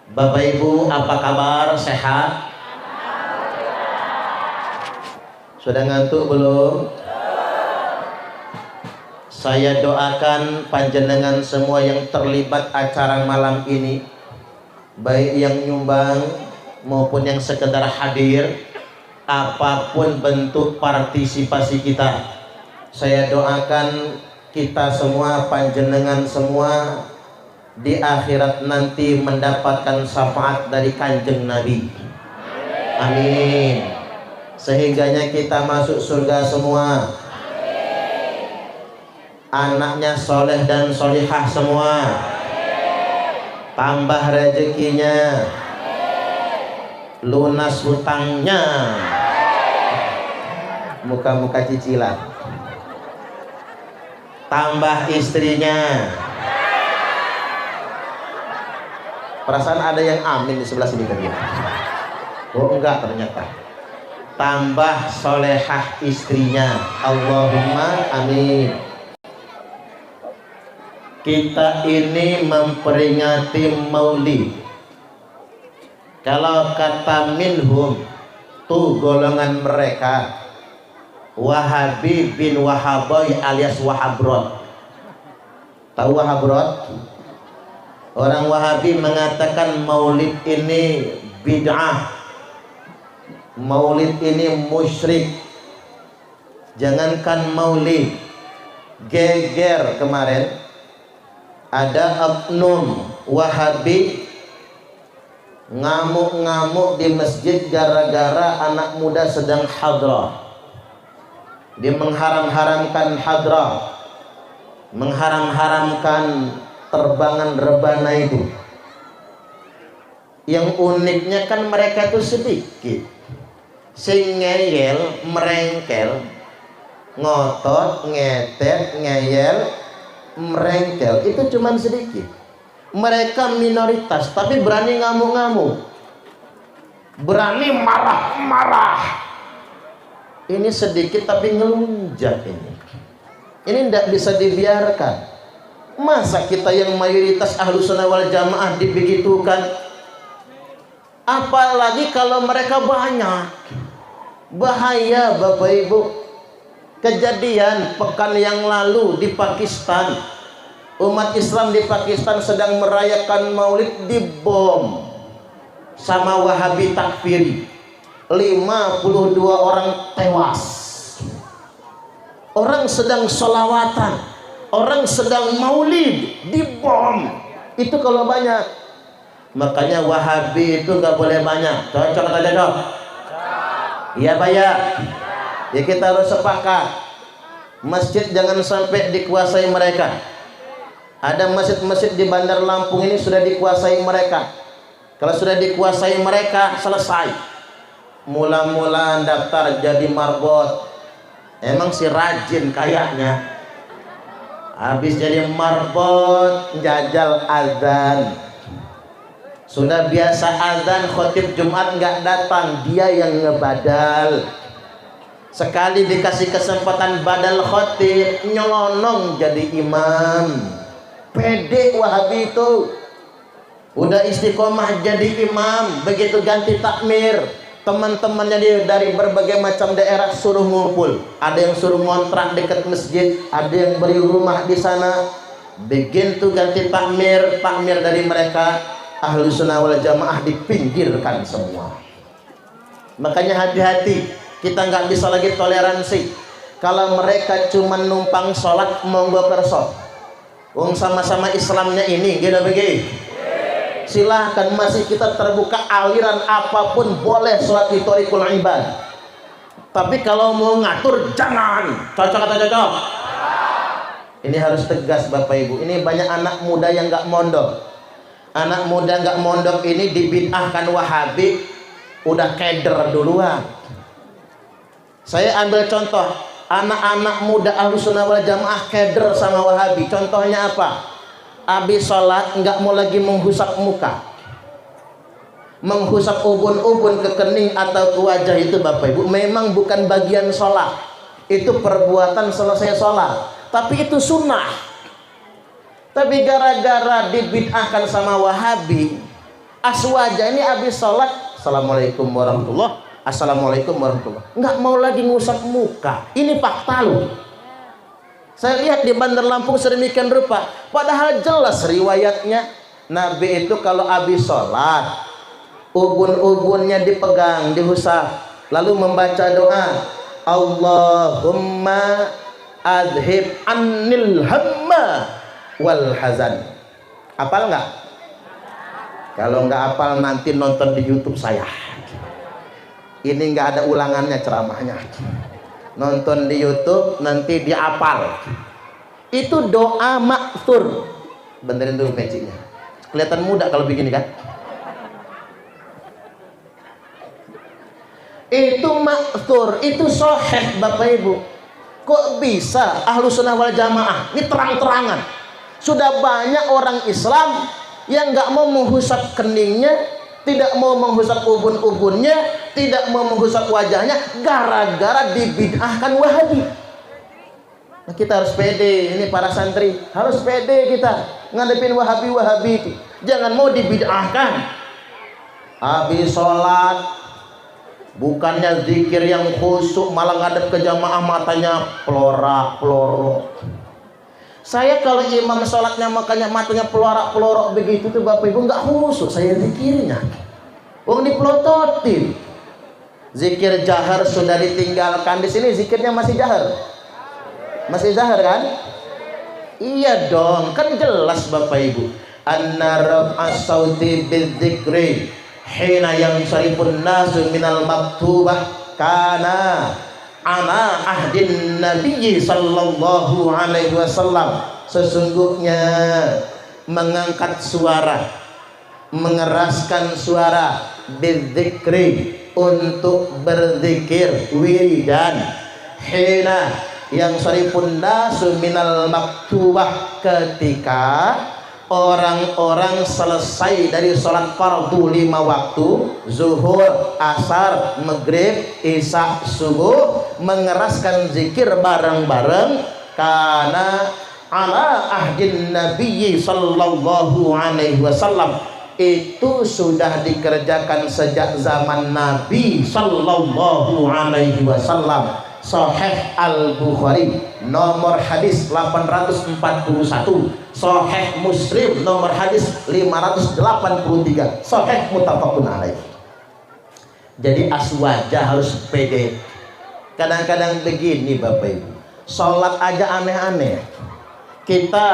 Bapak Ibu, apa kabar? Sehat? Sudah ngantuk belum? Saya doakan panjenengan semua yang terlibat acara malam ini, baik yang nyumbang maupun yang sekedar hadir, apapun bentuk partisipasi kita, saya doakan kita semua, panjenengan semua di akhirat nanti mendapatkan syafaat dari Kanjeng Nabi. Amin. Sehingganya kita masuk surga semua. Anaknya soleh dan solihah semua. Tambah rezekinya. Lunas hutangnya. Muka-muka cicilan. Tambah istrinya. Perasaan ada yang amin di sebelah sini kan ya? Oh enggak ternyata. Tambah solehah istrinya. Allahumma amin. Kita ini memperingati Maulid. Kalau kata minhum, tuh golongan mereka, Wahabi bin Wahaboy alias Wahabrot. Tahu Wahabrot? Orang Wahabi mengatakan Maulid ini bid'ah, Maulid ini musyrik. Jangankan Maulid, geger kemarin ada oknum Wahabi ngamuk-ngamuk di masjid gara-gara anak muda sedang hadrah. Dia mengharam-haramkan hadrah, mengharam-haramkan terbangan rebana itu. Yang uniknya kan mereka itu sedikit, sing ngeyel, merengkel, ngotot, ngetet, ngeyel, merengkel, itu cuman sedikit. Mereka minoritas tapi berani ngamuk-ngamuk, berani marah-marah. Ini sedikit tapi ngelunjak ini tidak bisa dibiarkan. Masa kita yang mayoritas Ahlussunnah wal Jamaah dibegitukan? Apalagi kalau mereka banyak. Bahaya Bapak Ibu. Kejadian pekan yang lalu di Pakistan, umat Islam di Pakistan sedang merayakan Maulid, dibom sama Wahabi takfiri. 52 orang tewas. Orang sedang sholawatan, orang sedang maulid, dibom. Itu kalau banyak. Makanya Wahabi itu gak boleh banyak. Cocok atau cocok? Iya Pak ya. Ya kita harus sepakat. Masjid jangan sampai dikuasai mereka. Ada masjid-masjid di Bandar Lampung ini sudah dikuasai mereka. Kalau sudah dikuasai mereka, selesai. Mula-mula daftar jadi marbot. Emang si rajin kayaknya. Habis jadi marbot, jajal azan. Sudah biasa azan, khotib Jumat nggak datang, dia yang ngebadal. Sekali dikasih kesempatan badal khotib, nyelonong jadi imam. Pede Wahabi itu. Udah istiqomah jadi imam, begitu ganti takmir, teman-temannya dari berbagai macam daerah suruh ngumpul. Ada yang suruh ngontrak dekat masjid, ada yang beli rumah di sana. Begitu ganti takmir dari mereka, Ahlussunnah wal Jamaah dipinggirkan semua. Makanya hati-hati, kita nggak bisa lagi toleransi. Kalau mereka cuma numpang sholat, monggo kerso. Wong sama-sama Islamnya ini, gila begini. Silahkan, masih kita terbuka, aliran apapun boleh sholat di thoriqul ibad. Tapi kalau mau ngatur jangan. Cocok atau cocok? Ini harus tegas Bapak Ibu. Ini banyak anak muda yang nggak mondok. Anak muda nggak mondok ini dibid'ahkan Wahabi, udah keder duluan. Saya ambil contoh anak-anak muda Ahlussunnah wal Jamaah keder sama Wahabi. Contohnya apa? Habis sholat nggak mau lagi menghusap muka, menghusap ubun-ubun ke kening atau ke wajah. Itu Bapak Ibu memang bukan bagian sholat, itu perbuatan selesai sholat, tapi itu sunnah. Tapi gara-gara dibid'ahkan sama Wahabi, Aswaja ini habis sholat, assalamualaikum warahmatullah, assalamualaikum warahmatullah, nggak mau lagi ngusap muka. Ini fakta loh. Saya lihat di Bandar Lampung sedemikian rupa, padahal jelas riwayatnya Nabi itu kalau habis sholat ubun-ubunnya dipegang, diusap, lalu membaca doa, Allahumma adhib annil hamma wal hazan. Hafal nggak? Kalau nggak hafal nanti nonton di YouTube saya. Ini nggak ada ulangannya ceramahnya. Nonton di YouTube nanti dihafal. Itu doa maktur. Benerin dulu pecinya. Kelihatan muda kalau begini kan? Itu maktur, itu sahih Bapak Ibu. Kok bisa Ahlus Sunnah wal Jamaah? Ini terang-terangan. Sudah banyak orang Islam yang nggak mau menghusap keningnya, tidak mau menghusap ubun-ubunnya, tidak mau menghusap wajahnya, gara-gara dibid'ahkan Wahabi. Nah, kita harus pede, ini para santri harus pede kita ngadepin Wahabi itu. Jangan mau dibid'ahkan. Habis sholat bukannya zikir yang khusyuk, malah ngadep ke jamaah matanya pelorak-pelorok. Saya kalau imam sholatnya makanya matanya pelorak-pelorok begitu tuh Bapak Ibu nggak khusyuk saya zikirnya. Wong dipelototin. Zikir jahar sudah ditinggalkan, di sini zikirnya masih jahar. Masih jahar kan? Iya dong, kan jelas Bapak Ibu. Anna raf'as sauti bidzikri hina yansarifun nasu minal maktubah kana ana ahdin nabiyyi sallallahu alaihi wasallam. Sesungguhnya mengangkat suara, mengeraskan suara bidzikri untuk berzikir wiridan hina yang sarifun nasu minal maktubah ketika orang-orang selesai dari sholat fardu 5 waktu, zuhur, asar, maghrib, isya, subuh, mengeraskan zikir bareng-bareng karena ala ahdin nabiyyi sallallahu alaihi wasallam. Itu sudah dikerjakan sejak zaman Nabi sallallahu alaihi wasallam. Sahih Al-Bukhari nomor hadis 841, Sahih Muslim nomor hadis 583, Sahih muttafaqun alaih. Jadi aswaja harus pede. Kadang-kadang begini Bapak Ibu, sholat aja aneh-aneh. Kita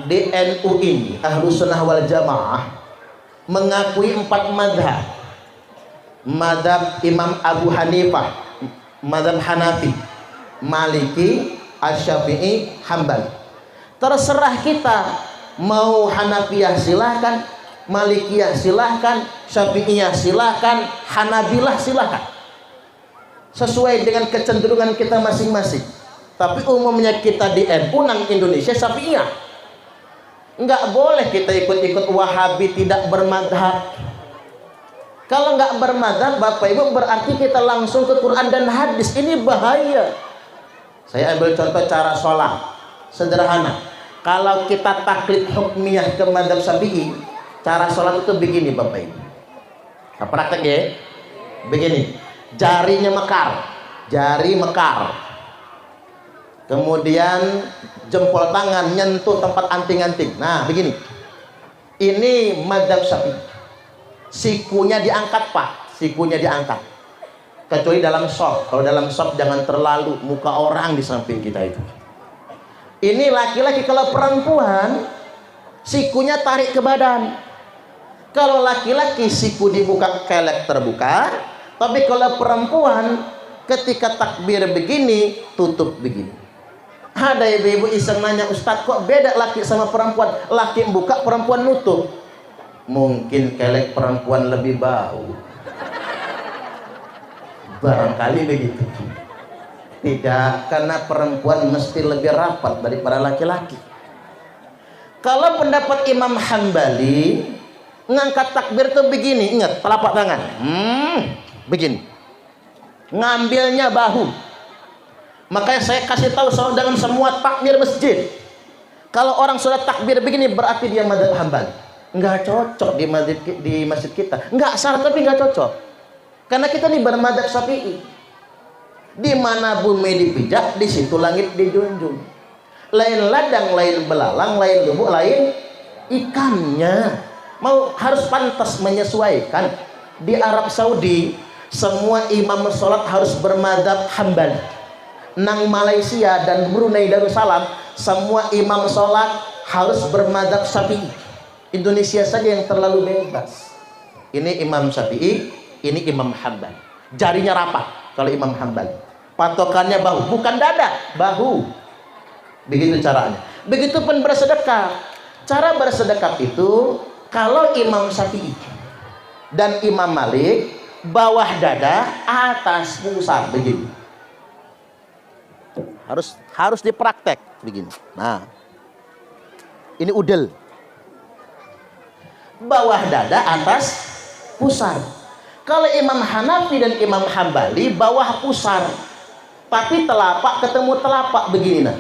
di NU ini Ahlus Sunnah wal Jamaah mengakui 4 madhab. Madhab Imam Abu Hanifah, madhab Hanafi, Maliki, Asy-Syafi'i, Hambali. Terserah kita mau Hanafiyah silahkan, Malikiyah silahkan, Syafi'iyah silahkan, Hanabilah silahkan, sesuai dengan kecenderungan kita masing-masing. Tapi umumnya kita di NU nang Indonesia Syafi'iyah. Enggak boleh kita ikut-ikut Wahabi tidak bermadhab. Kalau nggak bermadhab Bapak Ibu berarti kita langsung ke Quran dan hadis. Ini bahaya. Saya ambil contoh cara sholat sederhana. Kalau kita taklid hukmiyah ke madhab Syafi'i, cara sholat itu begini Bapak Ibu. Nah, praktek ya, begini. Jarinya mekar, jari mekar. Kemudian jempol tangan nyentuh tempat anting-anting. Nah begini. Ini madhab Syafi'i. Sikunya diangkat Pak, sikunya diangkat. Kecuali dalam shop. Kalau dalam shop jangan terlalu muka orang di samping kita itu. Ini laki-laki. Kalau perempuan sikunya tarik ke badan. Kalau laki-laki siku dibuka, kelek terbuka. Tapi kalau perempuan ketika takbir begini tutup begini. Ada ibu-ibu iseng nanya, Ustadz kok beda laki sama perempuan? Laki buka, perempuan nutup. Mungkin kelek perempuan lebih bau, barangkali begitu. Tidak, karena perempuan mesti lebih rapat daripada laki-laki. Kalau pendapat Imam Hambali, ngangkat takbir itu begini, ingat telapak tangan, begini, ngambilnya bahu. Makanya saya kasih tahu dengan semua takbir masjid, kalau orang sudah takbir begini berarti dia madzhab Hambali. Nggak cocok di masjid kita. Nggak salah tapi nggak cocok. Karena kita nih bermadzhab Syafi'i. Di mana bumi dipijak, di situ langit dijunjung. Lain ladang, lain belalang, lain lubuk, lain ikannya. Harus pantas menyesuaikan. Di Arab Saudi semua imam sholat harus bermadzhab Hambali. Nang Malaysia dan Brunei Darussalam semua imam sholat harus bermadzhab Syafi'i. Indonesia saja yang terlalu bebas. Ini Imam Syafi'i, ini Imam Hambali. Jarinya rapat kalau Imam Hambali. Patokannya bahu, bukan dada, bahu. Begitu caranya. Begitupun bersedekah. Cara bersedekah itu kalau Imam Syafi'i dan Imam Malik bawah dada, atas pusar, begini. Harus dipraktek begini. Nah, ini udel. Bawah dada, atas pusar. Kalau Imam Hanafi dan Imam Hambali bawah pusar, tapi telapak ketemu telapak begini. Nah,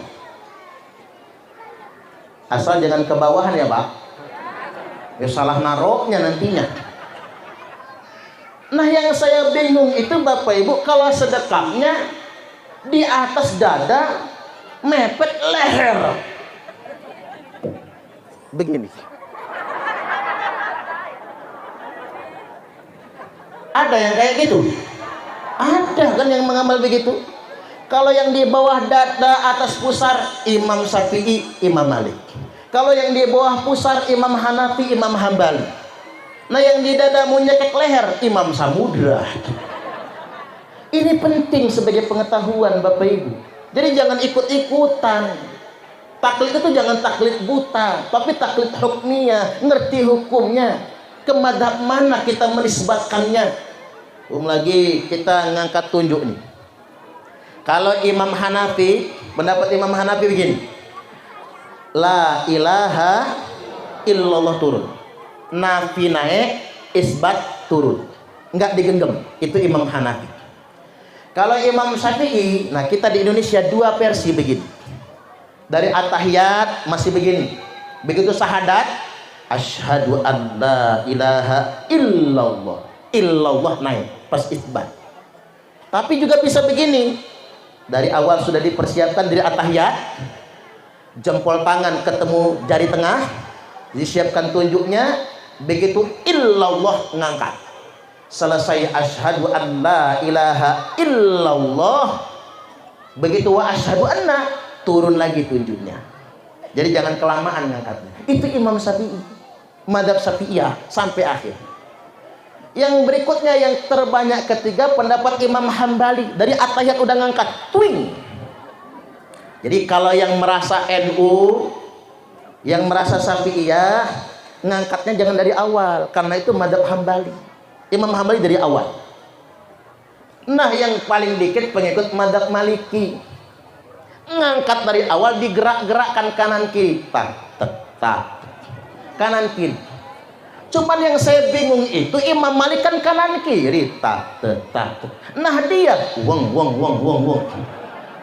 asal jangan ke bawahan ya Pak, ya salah naroknya nantinya. Nah yang saya bingung itu Bapak Ibu, kalau sedekahnya di atas dada mepet leher begini. Ada yang kayak gitu? Ada kan yang mengamal begitu? Kalau yang di bawah dada atas pusar, Imam Syafi'i, Imam Malik. Kalau yang di bawah pusar, Imam Hanafi, Imam Hambali. Nah yang di dada menyekek leher, Imam Samudra. Ini penting sebagai pengetahuan Bapak Ibu. Jadi jangan ikut-ikutan. Taklid itu jangan taklid buta, tapi taklid hukmiyah, ngerti hukumnya. Ke madhab mana kita menisbatkannya. Lagi kita ngangkat tunjuk nih. Kalau Imam Hanafi, pendapat Imam Hanafi begini, la ilaha illallah turun, nafi naik, isbat turun, nggak digenggam. Itu Imam Hanafi. Kalau Imam Syafi'i, nah kita di Indonesia dua versi begini. Dari at-tahiyat masih begini, begitu syahadat asyhadu an la ilaha illallah. Illallah naik pas isbat. Tapi juga bisa begini. Dari awal sudah dipersiapkan dari at-tahiyat, jempol tangan ketemu jari tengah, disiapkan tunjuknya, begitu illallah ngangkat. Selesai asyhadu an la ilaha illallah, begitu wa asyhadu anna, turun lagi tunjuknya. Jadi jangan kelamaan ngangkatnya. Itu Imam Syafi'i. Madzhab Syafi'iyah sampai akhir. Yang berikutnya yang terbanyak ketiga pendapat Imam Hambali. Dari at-tahiyat udah ngangkat, twing. Jadi kalau yang merasa NU, yang merasa Syafi'iyah, ngangkatnya jangan dari awal, karena itu madzhab Hambali. Imam Hambali dari awal. Nah yang paling dikit pengikut madzhab Maliki, ngangkat dari awal, digerak-gerakkan kanan kiri, tak kanan kiri. Cuman yang saya bingung itu Imam Malik kan kanan kiri, tak. Nah dia wong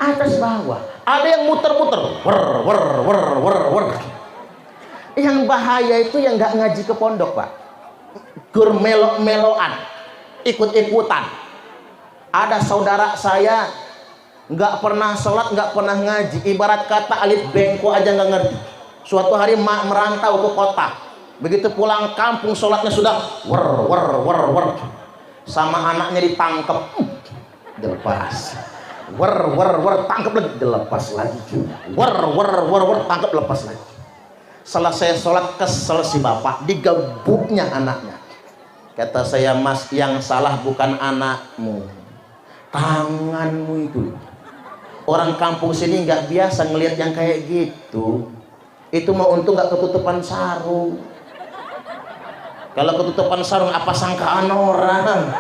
atas bawah. Ada yang muter-muter, wer. Yang bahaya itu yang nggak ngaji ke pondok Pak, gur melo-meloan, ikut-ikutan. Ada saudara saya nggak pernah sholat, nggak pernah ngaji, ibarat kata alif bengko aja nggak ngerti. Suatu hari merantau ke kota, begitu pulang kampung sholatnya sudah wer, sama anaknya ditangkap, dilepas, wer, tangkap lagi, dilepas lagi, wer, tangkap, lepas lagi. Selesai sholat kesel si bapak, digebuknya anaknya. Kata saya, Mas, yang salah bukan anakmu, tanganmu itu. Orang kampung sini nggak biasa ngelihat yang kayak gitu. Itu mau untung nggak ketutupan sarung. Kalau ketutupan sarung apa sangkaan orang,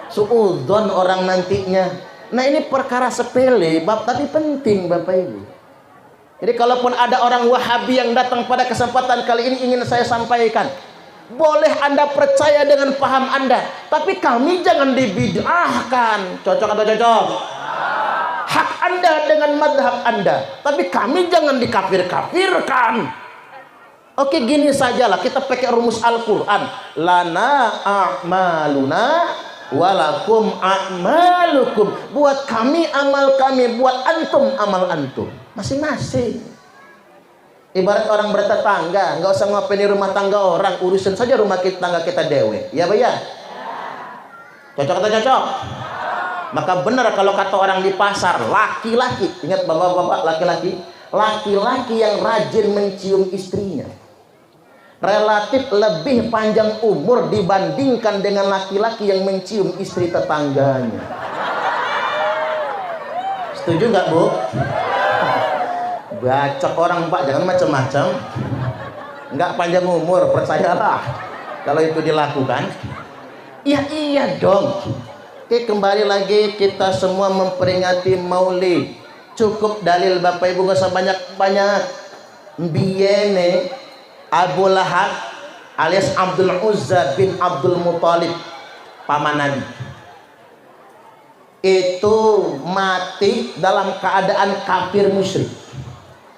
suudzon orang nantinya. Nah ini perkara sepele, tapi penting Bapak Ibu. Jadi kalaupun ada orang Wahabi yang datang pada kesempatan kali ini, ingin saya sampaikan, boleh Anda percaya dengan paham Anda, tapi kami jangan dibid'ahkan. Cocok atau cocok? Hak Anda dengan madhab Anda, tapi kami jangan dikafir-kafirkan. Oke, gini sajalah kita pakai rumus Al-Quran. Lana a'maluna walakum a'malukum. Buat kami amal kami, buat antum amal antum. Masing-masing. Ibarat orang bertetangga, nggak usah ngapain di rumah tangga orang, urusin saja rumah tangga kita dewe. Ya, Bay ya? Cocok atau cocok? Maka benar kalau kata orang di pasar, laki-laki, ingat bapak-bapak, laki-laki yang rajin mencium istrinya relatif lebih panjang umur dibandingkan dengan laki-laki yang mencium istri tetangganya. Setuju nggak, Bu? Bacok orang, Pak, jangan macam-macam. Nggak panjang umur, percayalah kalau itu dilakukan. Iya dong. Oke, kembali lagi kita semua memperingati Maulid. Cukup dalil Bapak Ibu, nggak usah banyak-banyak. Biyene Abu Lahab alias Abdul Uzza bin Abdul Muthalib, paman Nabi, itu mati dalam keadaan kafir musyrik.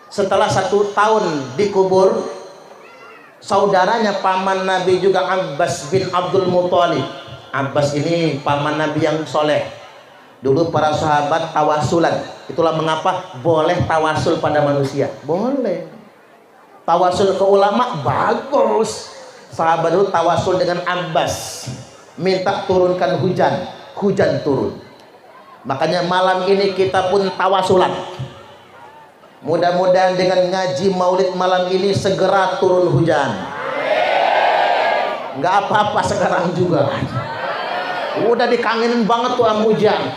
Setelah 1 tahun dikubur, saudaranya paman Nabi juga Abbas bin Abdul Muthalib. Abbas ini paman Nabi yang soleh. Dulu para sahabat tawasulan. Itulah mengapa boleh tawasul pada manusia. Boleh. Tawasul ke ulama bagus. Sahabat dulu tawasul dengan Abbas, minta turunkan hujan. Hujan turun. Makanya malam ini kita pun tawasulan. Mudah-mudahan dengan ngaji maulid malam ini segera turun hujan. Nggak apa-apa sekarang juga. Udah dikangenin banget tuh am hujan.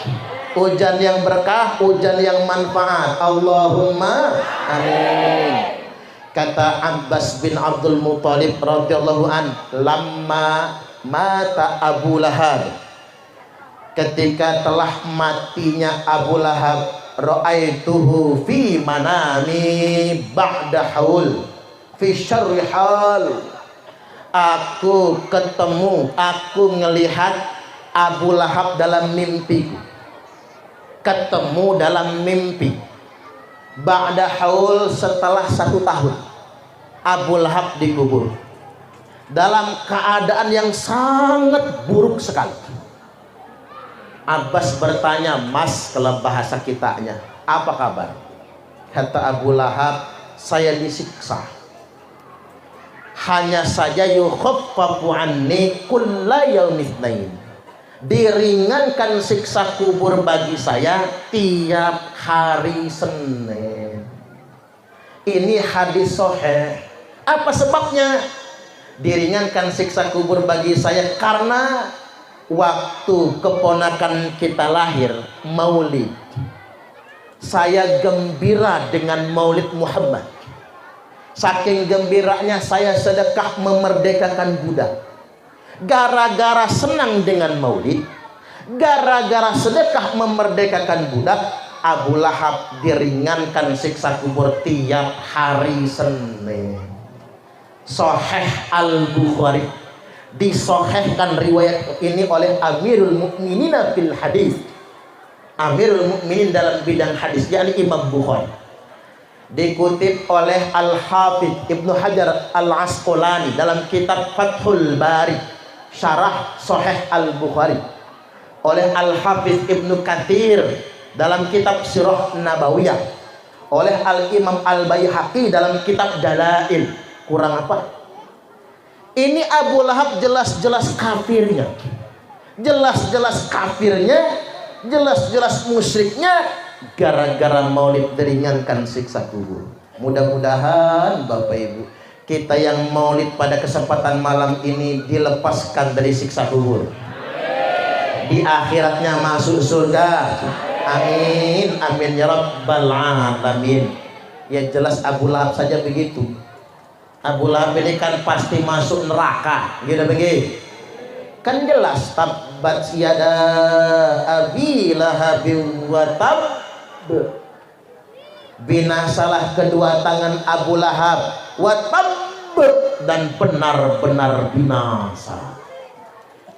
Hujan yang berkah, hujan yang manfaat. Allahumma amin. Kata Abbas bin Abdul Muthalib radhiyallahu an, lamma mata Abu Lahab, ketika telah matinya Abu Lahab, ra'aituhu fi manami ba'da haul fi syarri hal. Aku ngelihat Abu Lahab dalam mimpiku. Ketemu dalam mimpi. Ba'da haul, setelah 1 tahun Abu Lahab dikubur dalam keadaan yang sangat buruk sekali. Abbas bertanya, Mas, kalau bahasa kitanya, apa kabar? Kata Abu Lahab, saya disiksa. Hanya saja yukhaffafu anni kulla yaumitsnain. Diringankan siksa kubur bagi saya tiap hari Senin. Ini hadis sahih. Apa sebabnya diringankan siksa kubur bagi saya? Karena waktu keponakan kita lahir, Maulid, saya gembira dengan Maulid Muhammad. Saking gembiranya saya sedekah memerdekakan budak. Gara-gara senang dengan Maulid, gara-gara sedekah memerdekakan budak, Abu Lahab diringankan siksa kubur tiap hari Senin. Sahih Al-Bukhari, disahihkan riwayat ini oleh Amirul Mukminin fil hadis. Amirul Mukminin dalam bidang hadis, yakni Imam Bukhari. Dikutip oleh Al-Hafidz Ibnu Hajar Al-Asqalani dalam kitab Fathul Bari, syarah Sahih Al-Bukhari, oleh Al-Hafidz Ibnu Katsir dalam kitab Sirah Nabawiyah, oleh Al-Imam Al-Baihaqi dalam kitab Dalail. Kurang apa? Ini Abu Lahab jelas-jelas kafirnya, jelas-jelas musyriknya, gara-gara Maulid diringankan siksa kubur. Mudah-mudahan Bapak Ibu, kita yang Maulid pada kesempatan malam ini dilepaskan dari siksa kubur, di akhiratnya masuk surga. Amin, amin ya rabbal alamin. Ya jelas Abu Lahab saja begitu. Abu Lahab ini kan pasti masuk neraka, gitu begitu. Kan jelas, tabbat yada abi lahabin wa tab, binasalah kedua tangan Abu Lahab, wa tab, dan benar-benar binasa.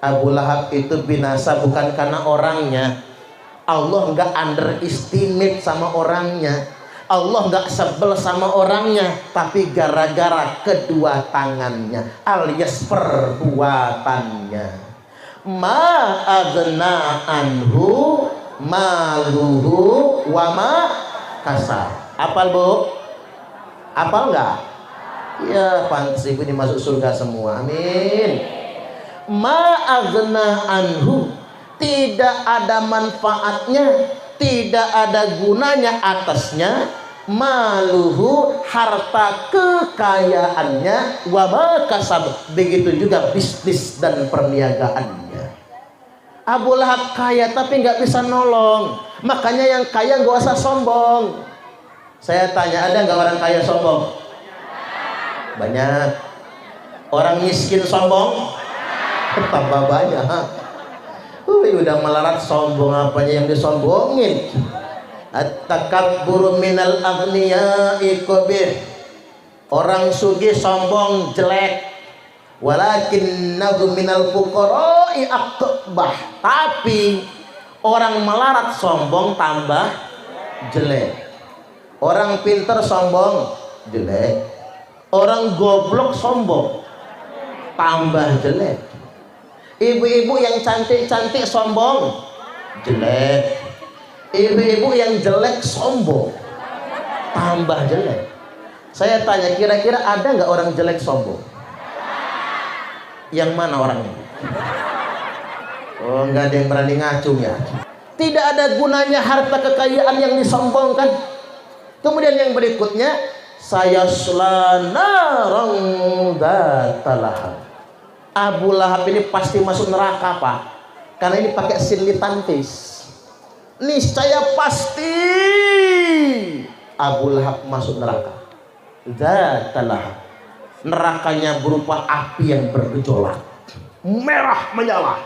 Abu Lahab itu binasa bukan karena orangnya. Allah enggak underestimate sama orangnya, Allah nggak sebel sama orangnya, tapi gara-gara kedua tangannya alias perbuatannya. Ma agna anhu maluhu wa ma kasar. Apal bu? Apal nggak? Ya pantas ibu ini masuk surga semua, amin. Ma agna anhu, tidak ada manfaatnya, tidak ada gunanya atasnya, maluhu, harta kekayaannya, wa ma kasab, begitu juga bisnis dan perniagaannya. Abu Lahab kaya tapi nggak bisa nolong, makanya yang kaya nggak usah sombong. Saya tanya, ada nggak orang kaya sombong? Banyak. Orang miskin sombong? Tambah banyak. Udah melarat, sombong apanya yang disombongin. At-takabburu minal aghniya'i qabih. Orang sugih sombong jelek. Walakinnahu minal fuqara'i aqbah. Tapi orang melarat sombong tambah jelek. Orang pintar sombong jelek. Orang goblok sombong tambah jelek. Ibu-ibu yang cantik-cantik sombong jelek. Ibu-ibu yang jelek sombong tambah jelek. Saya tanya, kira-kira ada nggak orang jelek sombong? Yang mana orangnya? Oh, nggak ada yang berani ngacung ya. Tidak ada gunanya harta kekayaan yang disombongkan. Kemudian yang berikutnya, saya selana dzata. Abu Lahab ini pasti masuk neraka, Pak. Karena ini pakai sin litantis. Niscaya pasti Abu Lahab masuk neraka. Dzatalah. Nerakanya berupa api yang bergejolak, merah menyala.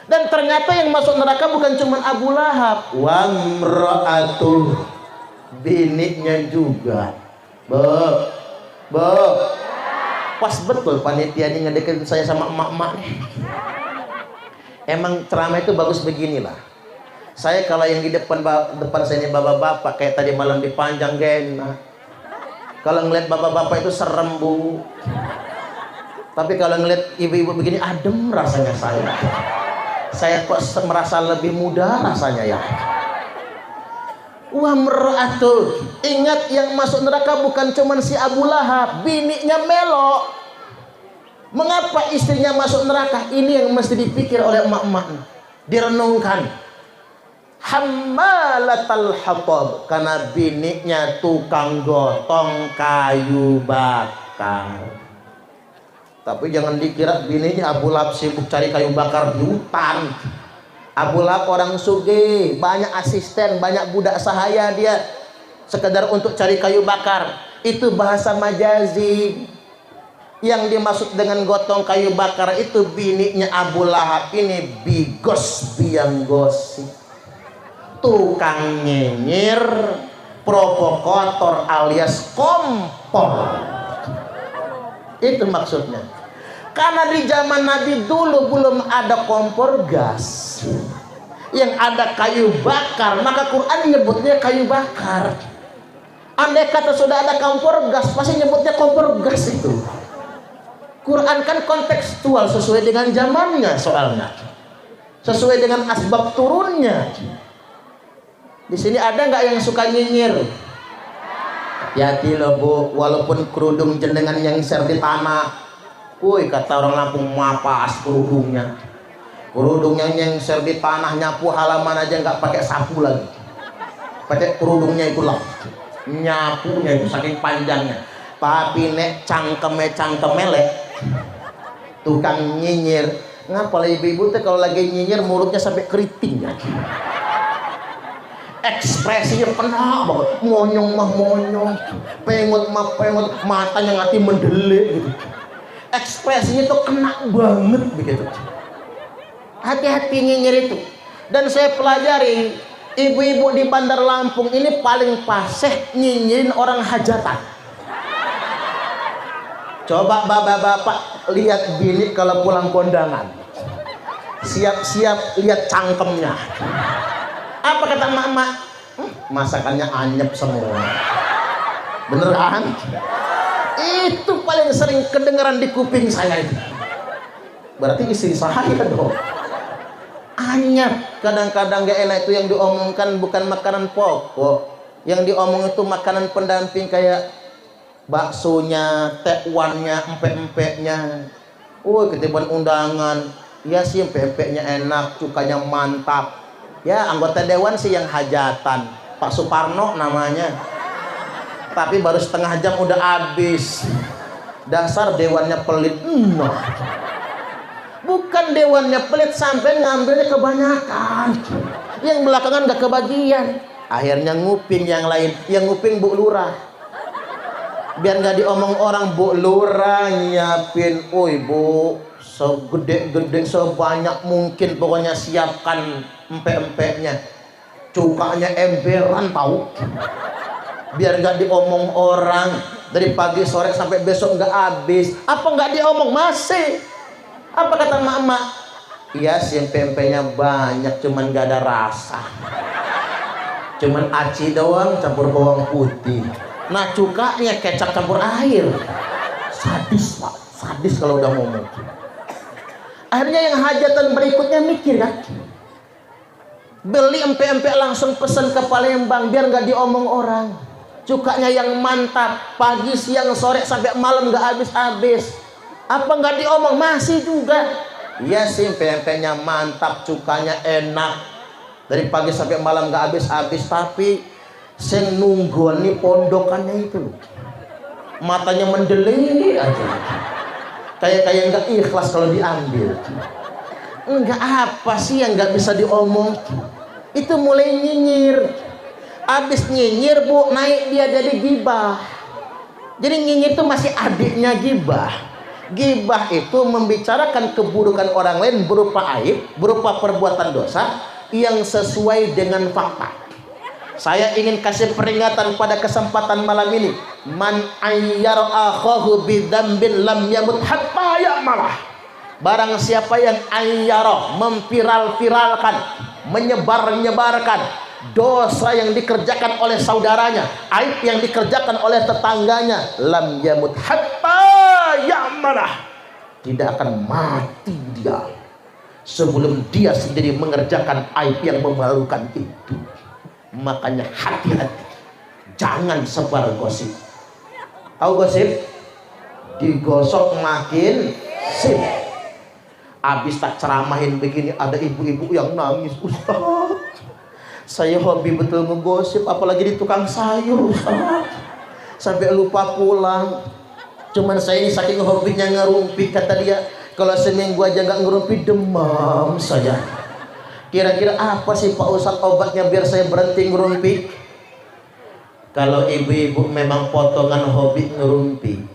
Dan ternyata yang masuk neraka bukan cuma Abu Lahab, wa mra'atuh, biniknya juga. Pas betul panitia ini ngedeketin saya sama emak-emak. Emang ceramah itu bagus beginilah. Saya kalau yang di depan saya ini bapak-bapak, kayak tadi malam di Panjang Gena. Kalau ngeliat bapak-bapak itu serem, Bu. Tapi kalau ngeliat ibu-ibu begini, adem rasanya saya. Saya kok merasa lebih muda rasanya ya. Wa mra'atuh. Ingat, yang masuk neraka bukan cuma si Abu Lahab, biniknya Melo. Mengapa istrinya masuk neraka? Ini yang mesti dipikir oleh emak-emak, direnungkan. Hammalatal hatab, karena biniknya tukang gotong kayu bakar. Tapi jangan dikira bininya Abu Lahab sibuk cari kayu bakar di hutan. Abu Lahab orang sugih, banyak asisten, banyak budak sahaya dia, sekedar untuk cari kayu bakar. Itu bahasa majazi. Yang dimaksud dengan gotong kayu bakar itu biniknya Abu Lahab ini bigos biang gosip, tukang nyinyir, provokator alias kompor. Itu maksudnya. Karena di zaman Nabi dulu belum ada kompor gas, yang ada kayu bakar, maka Quran nyebutnya kayu bakar. Andai kata sudah ada kompor gas, pasti nyebutnya kompor gas itu. Quran kan kontekstual, sesuai dengan zamannya soalnya, sesuai dengan asbab turunnya. Di sini ada nggak yang suka nyinyir? Hati-hati loh, Bu, walaupun kerudung jenengan yang share di tanah. Woi, kata orang Lampung, mapas kerudungnya. Kerudungnya yang share di tanah, nyapu halaman aja nggak pakai sapu lagi. Pakai kerudungnya itu lah. Nyapunya itu saking panjangnya. Tapi nek cangkeme lek, tukang nyinyir. Ngapa ibu-ibu tuh kalau lagi nyinyir mulutnya sampai keriting ya. Ekspresinya penuh banget, monyong mah monyong, pengut mah pengut, matanya ngati mendelik gitu. Ekspresinya tuh kena banget begitu. Hati-hati nyinyir itu. Dan saya pelajari, ibu-ibu di Bandar Lampung ini paling fasih nyinyirin orang hajatan. Coba bapak-bapak lihat bini kalau pulang kondangan, siap-siap lihat cangkemnya. Apa kata emak-emak? masakannya anyep semua. Bener kan? Itu paling sering kedengaran di kuping saya itu. Berarti istri saya dong. Anyep. Kadang-kadang gak enak itu yang diomongkan bukan makanan pokok. Yang diomong itu makanan pendamping kayak baksonya, tekwannya, empek-empeknya. Ketiban undangan. Ya sih empek-empeknya enak, cukanya mantap. Ya anggota dewan sih yang hajatan. Pak Suparno namanya. Tapi baru setengah jam udah habis. Dasar dewannya pelit. Bukan dewannya pelit, sampai ngambilnya kebanyakan. Yang belakangan gak kebagian. Akhirnya nguping yang lain. Yang nguping Bu Lurah. Biar gak diomong orang, Bu Lurah nyiapin. Bu, segede-gede sebanyak mungkin. Pokoknya siapkan empek-empeknya. Cukanya emberan tahu. Biar gak diomong orang. Dari pagi sore sampai besok gak habis. Apa gak diomong? Masih. Apa kata mak-mak? Iya sih empek-empeknya banyak, cuman gak ada rasa. Cuman aci doang campur bawang putih. Nah cukanya kecap campur air. Sadis Pak, sadis kalau udah ngomong. Akhirnya yang hajatan berikutnya mikir kan, beli empek-empek langsung pesen ke Palembang biar gak diomong orang. Cukanya yang mantap, pagi siang sore sampai malam gak habis-habis. Apa nggak diomong? Masih juga. Iya sih empek-empeknya mantap, cukanya enak, dari pagi sampai malam nggak habis-habis. Tapi saya nunggu nih pondokannya itu, matanya mendelik aja, kayak nggak ikhlas kalau diambil. Enggak, apa sih yang nggak bisa diomong? Itu mulai nyinyir. Abis nyinyir Bu, naik dia jadi gibah. Jadi nyinyir itu masih adiknya gibah. Gibah itu membicarakan keburukan orang lain berupa aib, berupa perbuatan dosa yang sesuai dengan fakta. Saya ingin kasih peringatan pada kesempatan malam ini. Man ayyar akhahu bidzambin lam yamut hatta ya'malah. Barang siapa yang ayyara, memviral-viralkan, menyebar-nyebarkan dosa yang dikerjakan oleh saudaranya, aib yang dikerjakan oleh tetangganya, lam yamut hatta ya'malah, tidak akan mati dia sebelum dia sendiri mengerjakan aib yang memalukan itu. Makanya hati-hati, jangan sebar gosip. Tahu gosip? Digosok makin sip. Abis tak ceramahin begini, ada ibu-ibu yang nangis. Ustaz, saya hobi betul ngegosip, apalagi di tukang sayur Ustaz, sampai lupa pulang. Cuman saya ini saking hobinya ngerumpi, kata dia, kalau seminggu aja nggak ngerumpi demam saja. Kira-kira apa sih Pak Ustadz obatnya biar saya berhenti ngerumpi? Kalau ibu-ibu memang potongan hobi ngerumpi,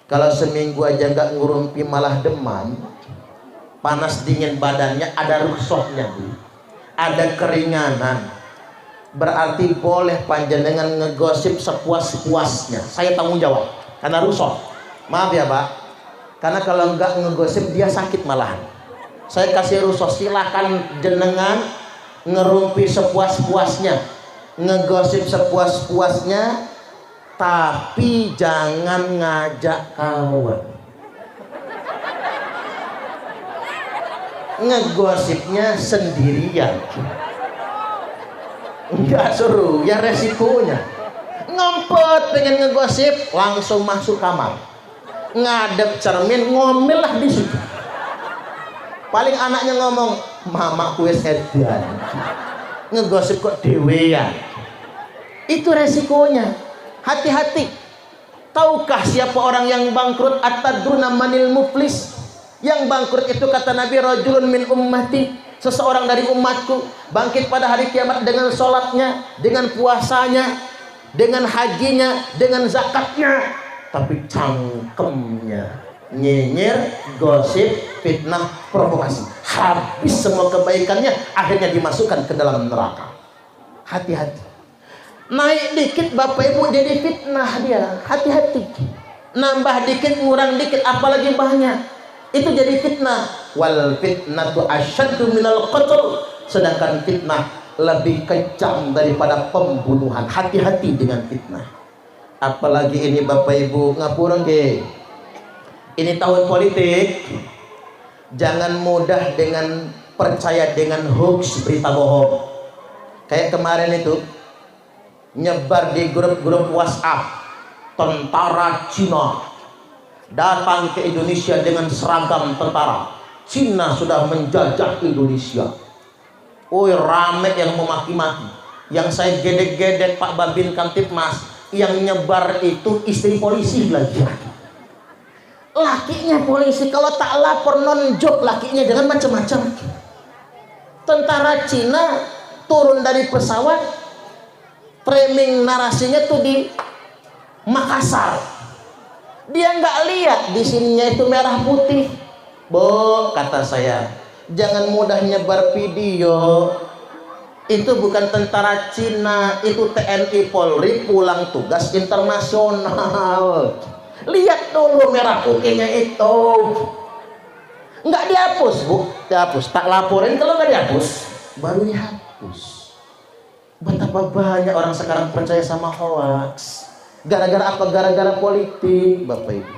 kalau seminggu aja nggak ngerumpi malah demam, panas dingin badannya, ada rukshohnya Bu, ada keringanan, berarti boleh panjenengan ngegosip sepuas-puasnya. Saya tanggung jawab karena rukshoh. Maaf ya Pak, karena kalau enggak ngegosip dia sakit malahan. Saya kasih rusuh, silakan jenengan ngerumpi sepuas-puasnya, ngegosip sepuas-puasnya, tapi jangan ngajak kawan. Ngegosipnya sendirian, enggak suruh, ya resikonya. Ngumpet pengen ngegosip, langsung masuk kamar, ngadep cermin, ngomel lah di situ. Paling anaknya ngomong, mama kue sedan, ngegosip kok dewean. Itu resikonya. Hati-hati. Tahukah siapa orang yang bangkrut? Atadruna manil muflis? Yang bangkrut itu kata Nabi, rajulun min ummati, seseorang dari umatku bangkit pada hari kiamat dengan sholatnya, dengan puasanya, dengan hajinya, dengan zakatnya, tapi cangkemnya nyinyir, gosip, fitnah, provokasi, habis semua kebaikannya, akhirnya dimasukkan ke dalam neraka. Hati-hati. Naik dikit bapak ibu jadi fitnah dia, hati-hati. Nambah dikit, ngurang dikit, apalagi banyak, itu jadi fitnah. Wal fitnatu asyaddu minal qatl. Sedangkan fitnah lebih kejam daripada pembunuhan. Hati-hati dengan fitnah. Apalagi ini Bapak Ibu ngapura nggih. Ini tahun politik. Jangan mudah dengan percaya dengan hoax, berita bohong. Kayak kemarin itu nyebar di grup-grup WhatsApp, tentara Cina datang ke Indonesia dengan seragam tentara. Cina sudah menjajah Indonesia. Oh, rame yang memaki-maki. Yang saya gedek-gedek Pak Babin Kamtipmas, yang nyebar itu istri polisi lagi. Lakinya polisi, kalau tak lapor non-job lakinya, jangan macam-macam. Tentara Cina turun dari pesawat, framing narasinya tuh di Makassar. Dia nggak lihat di sininya itu merah putih. Bu, kata saya, jangan mudah nyebar video. Itu bukan tentara Cina, itu TNI Polri pulang tugas internasional. Lihat dulu merah putihnya itu. Nggak dihapus, Bu. Dihapus, tak laporin. Kalau nggak dihapus, baru dihapus. Betapa banyak orang sekarang percaya sama hoax. Gara-gara apa? Gara-gara politik, Bapak Ibu.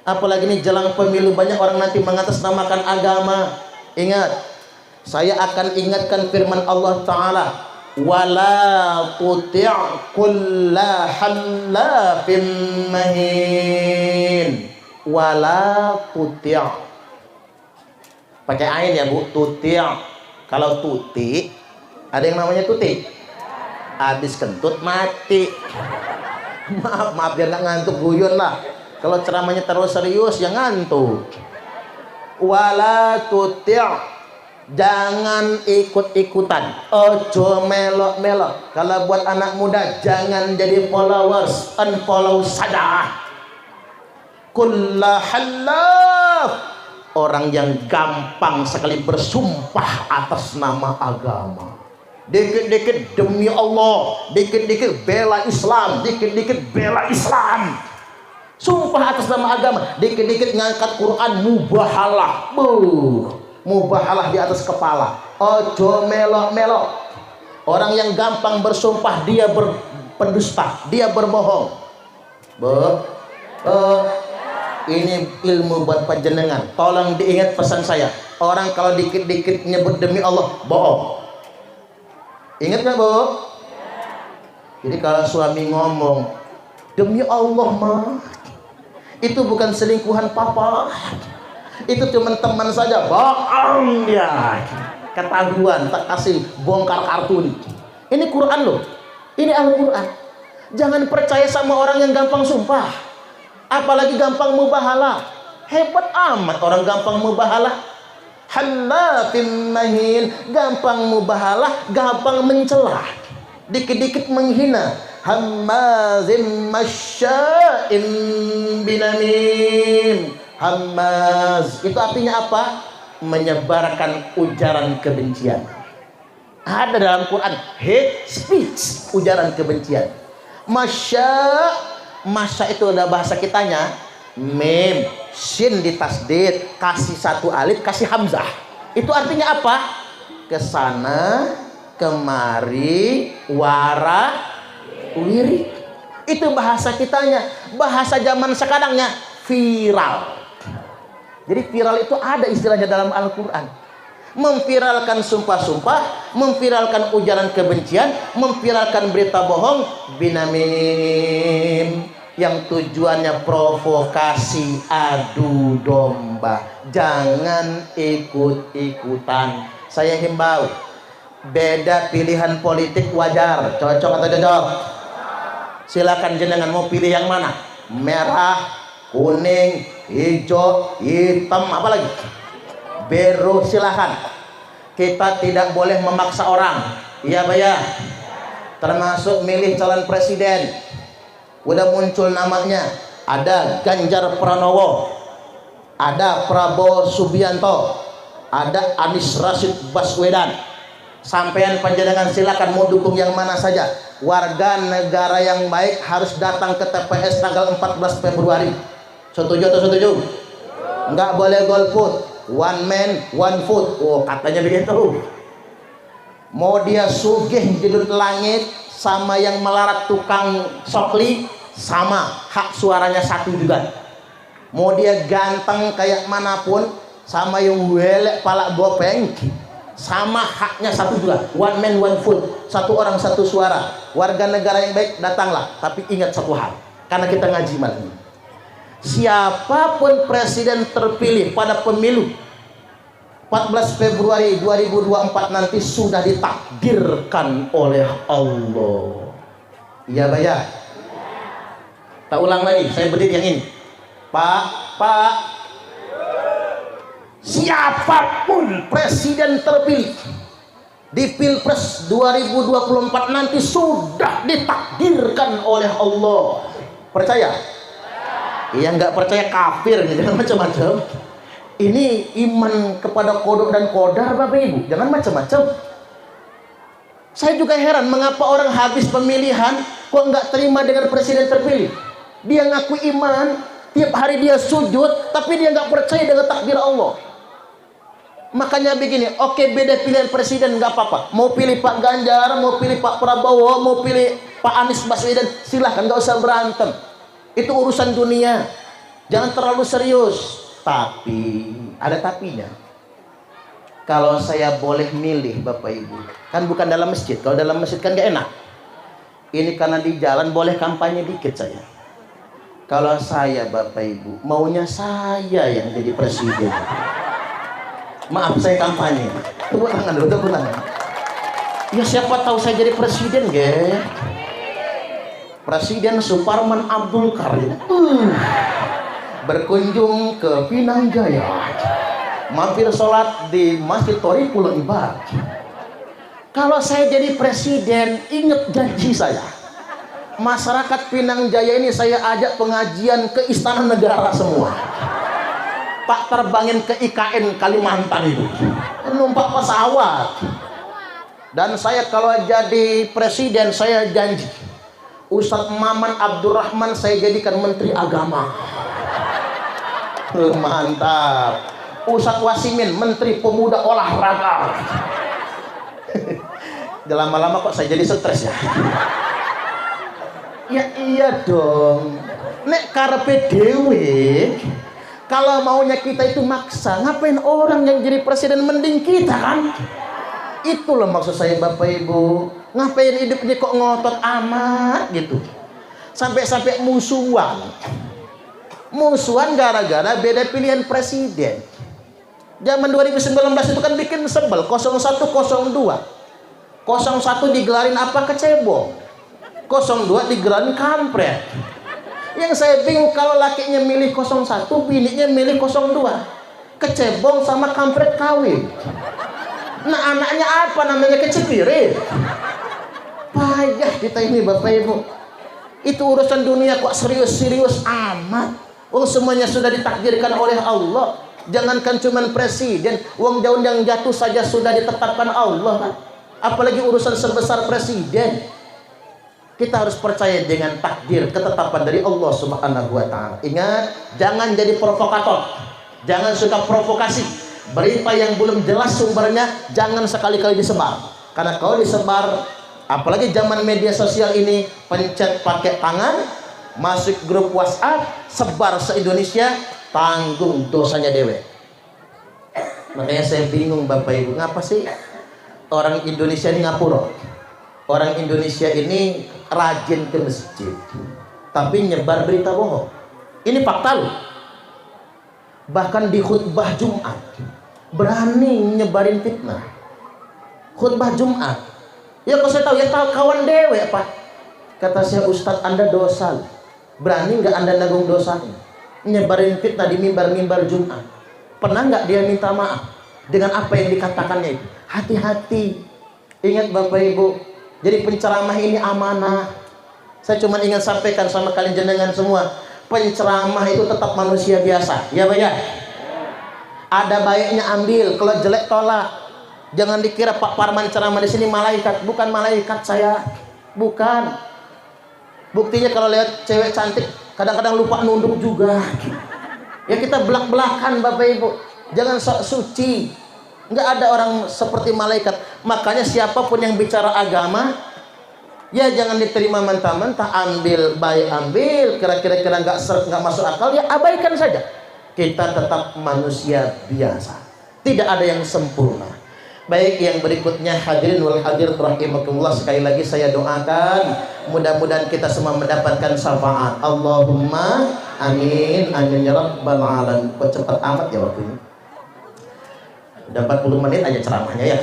Apalagi ini jelang pemilu, banyak orang nanti mengatasnamakan agama. Ingat, saya akan ingatkan firman Allah Ta'ala, wala tuti' kulla hallafin mahin. Wala tuti', pakai ain ya Bu, tuti'. Kalau tuti, ada yang namanya tuti, habis kentut mati. Maaf biar nggak ngantuk, guyon lah. Kalau ceramahnya terus serius ya ngantuk. Wala tuti', jangan ikut-ikutan, ojo melok-melok. Kalau buat anak muda, jangan jadi followers, unfollow saja. Kulla halaf, orang yang gampang sekali bersumpah atas nama agama. Dikit-dikit demi Allah, dikit-dikit bela Islam, dikit-dikit bela Islam. Sumpah atas nama agama, dikit-dikit ngangkat Quran, mubahalah. Mubahalah di atas kepala. Ojo melok-melok. Orang yang gampang bersumpah, dia berpendusta, dia berbohong. Ini ilmu buat panjenengan. Tolong diingat pesan saya. Orang kalau dikit-dikit nyebut demi Allah, bohong. Ingat nggak, Bu? Jadi kalau suami ngomong demi Allah mah, itu bukan selingkuhan papa. Itu cuma teman saja, bohong dia. Ketahuan, tak kasih bongkar kartu. Ini Quran loh. Ini Al-Quran. Jangan percaya sama orang yang gampang sumpah. Apalagi gampang mubahalah. Hebat amat orang gampang mubahalah. Hallafin mahin, gampang mubahalah, gampang mencela, dikit-dikit menghina. Hammazim masya'in binamim. Hammaz itu artinya apa? Menyebarkan ujaran kebencian. Ada dalam Quran hate speech, ujaran kebencian. Masya itu udah bahasa kitanya. Mim, shin ditasdid, kasih satu alif, kasih hamzah. Itu artinya apa? Kesana kemari, wara wirik. Itu bahasa kitanya. Bahasa zaman sekarangnya viral. Jadi viral itu ada istilahnya dalam Al-Quran. Memviralkan sumpah-sumpah, memviralkan ujaran kebencian, memviralkan berita bohong, binamim, yang tujuannya provokasi, adu domba. Jangan ikut-ikutan. Saya himbau, beda pilihan politik wajar, cocok atau cocok? Silakan jenengan mau pilih yang mana? Merah, kuning, hijau, hitam, apa lagi? Biru, silakan. Kita tidak boleh memaksa orang. Iya, Pak ya? Termasuk milih calon presiden. Udah muncul namanya, ada Ganjar Pranowo, ada Prabowo Subianto, ada Anies Rashid Baswedan. Sampean panjenengan silakan mau dukung yang mana saja. Warga negara yang baik harus datang ke TPS tanggal 14 Februari. Setuju atau setuju? Nggak boleh golput, one man one vote. Oh, katanya begitu. Mau dia sugih jedut langit sama yang melarat tukang sokli, sama hak suaranya satu juga. Mau dia ganteng kayak manapun, sama yang welek palak bopeng, sama haknya satu juga. One man one vote, satu orang satu suara. Warga negara yang baik datanglah, tapi ingat satu hal, karena kita ngaji malam ini, siapapun presiden terpilih pada pemilu 14 Februari 2024 nanti sudah ditakdirkan oleh Allah. Iya Pak ya? Tak ulang lagi, saya berdiri yang ini. Pak, siapapun presiden terpilih di Pilpres 2024 nanti sudah ditakdirkan oleh Allah. Percaya? Iya, nggak percaya kafir gitu, jangan macam-macam. Ini iman kepada kodok dan kodar Bapak Ibu, jangan macam-macam. Saya juga heran mengapa orang habis pemilihan kok nggak terima dengan presiden terpilih. Dia ngaku iman, tiap hari dia sujud, tapi dia nggak percaya dengan takdir Allah. Makanya begini, oke, beda pilihan presiden nggak apa-apa. Mau pilih Pak Ganjar, mau pilih Pak Prabowo, mau pilih Pak Anies Baswedan, silahkan, nggak usah berantem. Itu urusan dunia, jangan terlalu serius. Tapi ada tapinya. Kalau saya boleh milih Bapak Ibu, kan bukan dalam masjid. Kalau dalam masjid kan gak enak. Ini karena di jalan boleh kampanye dikit saya. Kalau saya Bapak Ibu, maunya saya yang jadi presiden. Maaf, saya kampanye. Tepuk tangan dulu, tepuk tangan. Ya siapa tahu saya jadi presiden, ge. Presiden Suparman Abdul Karim. Berkunjung ke Pinang Jaya, mampir sholat di Masjid Thoriqul Ibad. Kalau saya jadi presiden, ingat janji saya, masyarakat Pinang Jaya ini saya ajak pengajian ke Istana Negara semua. Tak terbangin ke IKN Kalimantan itu, numpak pesawat. Dan saya kalau jadi presiden, saya janji Ustadz Maman Abdurrahman saya jadikan Menteri Agama. Mantap. Ustadz Wasimin Menteri Pemuda Olahraga. Lama-lama kok saya jadi stres ya. Ya iya dong. Nek karepe dhewe, kalau maunya kita itu maksa, ngapain orang yang jadi presiden, mending kita kan. Itu loh maksud saya Bapak Ibu. Ngapain hidupnya kok ngotot amat gitu. Sampai-sampai musuhan gara-gara beda pilihan presiden. Zaman 2019 itu kan bikin sebel. 01, 02. 01 digelarin apa? Kecebong. 02 digelarin kampret. Yang saya bingung, kalau lakinya milih 01, bininya milih 02. Kecebong sama kampret kawin. Nah anaknya apa? Namanya kecepirit. Payah kita ini Bapak Ibu. Itu urusan dunia kok serius-serius amat. Wong semuanya sudah ditakdirkan oleh Allah. Jangankan cuman presiden, wong daun yang jatuh saja sudah ditetapkan Allah. Apalagi urusan sebesar presiden. Kita harus percaya dengan takdir, ketetapan dari Allah Subhanahu wa taala. Ingat, jangan jadi provokator. Jangan suka provokasi. Berita yang belum jelas sumbernya jangan sekali-kali disebar. Karena kalau disebar, apalagi zaman media sosial ini, pencet pakai tangan, masuk grup WhatsApp, sebar se-Indonesia, tanggung dosanya dewe. Makanya saya bingung Bapak Ibu, ngapa sih orang Indonesia ini ngapura? Orang Indonesia ini rajin ke masjid, tapi nyebar berita bohong. Ini fakta loh. Bahkan di khutbah Jumat berani nyebarin fitnah. Khutbah Jumat, ya kok saya tahu, ya tahu kawan dewe Pak. Kata saya, Ustadz Anda dosa. Berani nggak Anda nanggung dosanya? Nyebarin fitnah di mimbar-mimbar Jumat. Pernah nggak dia minta maaf dengan apa yang dikatakannya itu? Hati-hati. Ingat Bapak Ibu, jadi penceramah ini amanah. Saya cuma ingin sampaikan sama kalian jenengan semua, penceramah itu tetap manusia biasa, ya Pak ya? Ada baiknya ambil, kalau jelek tolak. Jangan dikira Pak Parman ceramah di sini malaikat, bukan malaikat saya, bukan. Buktinya kalau lihat cewek cantik, kadang-kadang lupa nunduk juga. Ya kita belak-belakan Bapak Ibu, jangan sok suci. Nggak ada orang seperti malaikat. Makanya siapapun yang bicara agama, ya jangan diterima mentah-mentah, ambil baik ambil, kira-kira nggak masuk akal ya abaikan saja. Kita tetap manusia biasa, tidak ada yang sempurna. Baik, yang berikutnya hadirin wal hadir rahimakumullah, sekali lagi saya doakan mudah-mudahan kita semua mendapatkan syafaat. Allahumma amin amin ya rabbal alamin. Kok cepat amat ya waktunya, udah 40 menit aja ceramahnya ya.